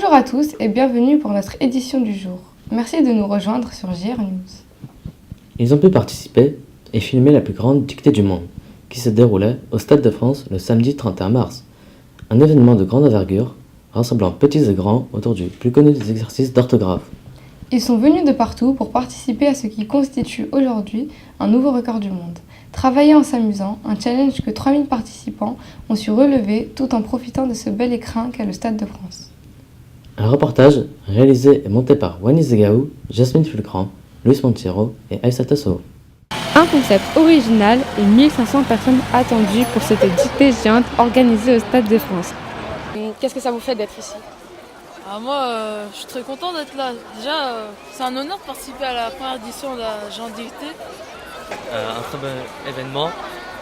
Bonjour à tous et bienvenue pour notre édition du jour. Merci de nous rejoindre sur JR News. Ils ont pu participer et filmer la plus grande dictée du monde, qui se déroulait au Stade de France le samedi 31 mars. Un événement de grande envergure, rassemblant petits et grands autour du plus connu des exercices d'orthographe. Ils sont venus de partout pour participer à ce qui constitue aujourd'hui un nouveau record du monde. Travailler en s'amusant, un challenge que 3000 participants ont su relever tout en profitant de ce bel écrin qu'est le Stade de France. Un reportage réalisé et monté par Wani Zegaou, Jasmine Fulcran, Luis Montiero et Aïssata Sow. Un concept original et 1500 personnes attendues pour cette dictée géante organisée au Stade de France. Qu'est-ce que ça vous fait d'être ici ? Moi, je suis très content d'être là. Déjà, c'est un honneur de participer à la première édition de la Géante Dictée. Un très bon événement,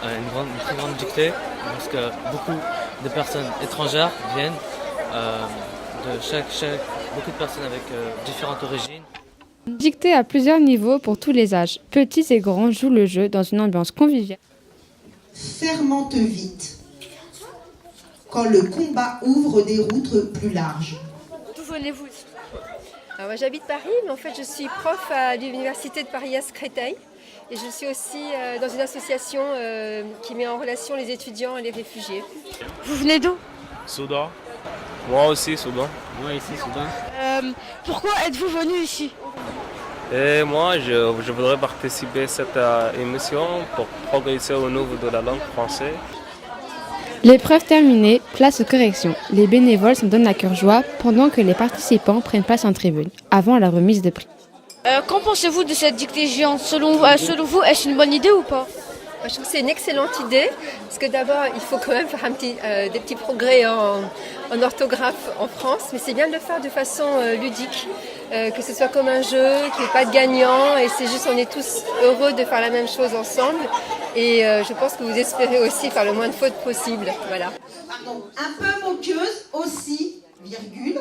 une très grande dictée, parce que beaucoup de personnes étrangères viennent, beaucoup de personnes avec différentes origines. Une dictée à plusieurs niveaux pour tous les âges. Petits et grands jouent le jeu dans une ambiance conviviale. Fermente vite, quand le combat ouvre des routes plus larges. D'où venez-vous ? Alors, moi, j'habite Paris, mais en fait je suis prof à l'université de Paris-Est Créteil. Et je suis aussi dans une association qui met en relation les étudiants et les réfugiés. Vous venez d'où ? Soudan. Moi aussi, Soudan. Moi ici, Soudan. Pourquoi êtes-vous venu ici ? Et moi, je voudrais participer à cette émission pour progresser au niveau de la langue française. L'épreuve terminée, place aux corrections. Les bénévoles s'en donnent à cœur joie pendant que les participants prennent place en tribune, avant la remise de prix. Qu'en pensez-vous de cette dictée géante ? Selon vous, est-ce une bonne idée ou pas ? Moi, je trouve que c'est une excellente idée, parce que d'abord, il faut quand même faire des petits progrès en orthographe en France, mais c'est bien de le faire de façon ludique, que ce soit comme un jeu, qu'il n'y ait pas de gagnant, et c'est juste on est tous heureux de faire la même chose ensemble, et je pense que vous espérez aussi faire le moins de fautes possible. Voilà. Pardon, un peu moqueuse aussi, virgule,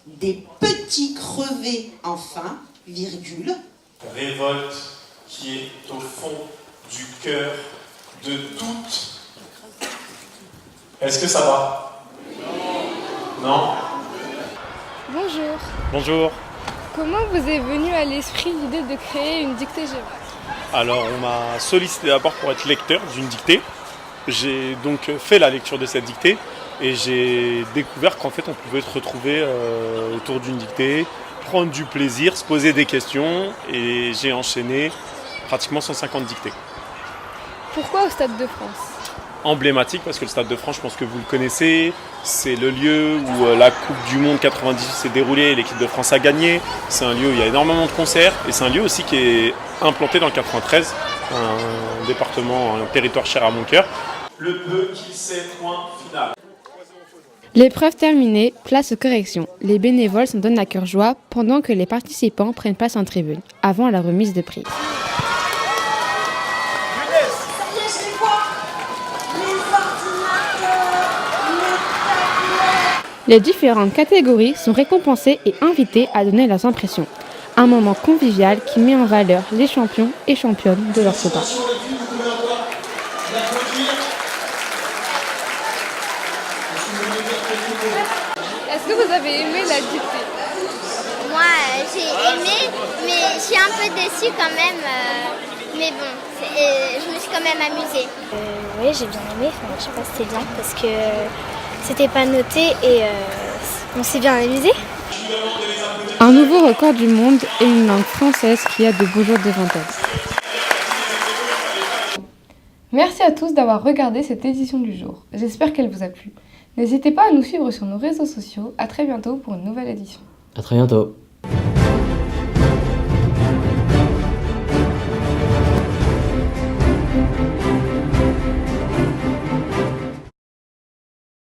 des petits crevés enfin, virgule. Révolte qui est au fond du cœur de toutes. Est-ce que ça va ? Non ? Bonjour. Bonjour. Comment vous est venue à l'esprit l'idée de créer une dictée géante ? Alors, on m'a sollicité d'abord pour être lecteur d'une dictée. J'ai donc fait la lecture de cette dictée et j'ai découvert qu'en fait on pouvait se retrouver autour d'une dictée, prendre du plaisir, se poser des questions, et j'ai enchaîné pratiquement 150 dictées. Pourquoi au Stade de France ? Emblématique parce que le Stade de France, je pense que vous le connaissez, c'est le lieu où la Coupe du Monde 98 s'est déroulée et l'équipe de France a gagné. C'est un lieu où il y a énormément de concerts et c'est un lieu aussi qui est implanté dans le 93, un département, un territoire cher à mon cœur. Le peu qu'il sait, point final. L'épreuve terminée, place aux corrections. Les bénévoles s'en donnent à cœur joie pendant que les participants prennent place en tribune, avant la remise de prix. Les différentes catégories sont récompensées et invitées à donner leurs impressions. Un moment convivial qui met en valeur les champions et championnes de leur sport. Est-ce que vous avez aimé la dictée ? Moi, j'ai aimé, mais je suis un peu déçue quand même. Mais bon, je me suis quand même amusée. Oui, j'ai bien aimé. Je sais pas si c'était bien parce que c'était pas noté et on s'est bien amusé. Un nouveau record du monde et une langue française qui a de beaux jours devant elle. Merci à tous d'avoir regardé cette édition du jour. J'espère qu'elle vous a plu. N'hésitez pas à nous suivre sur nos réseaux sociaux. À très bientôt pour une nouvelle édition. À très bientôt.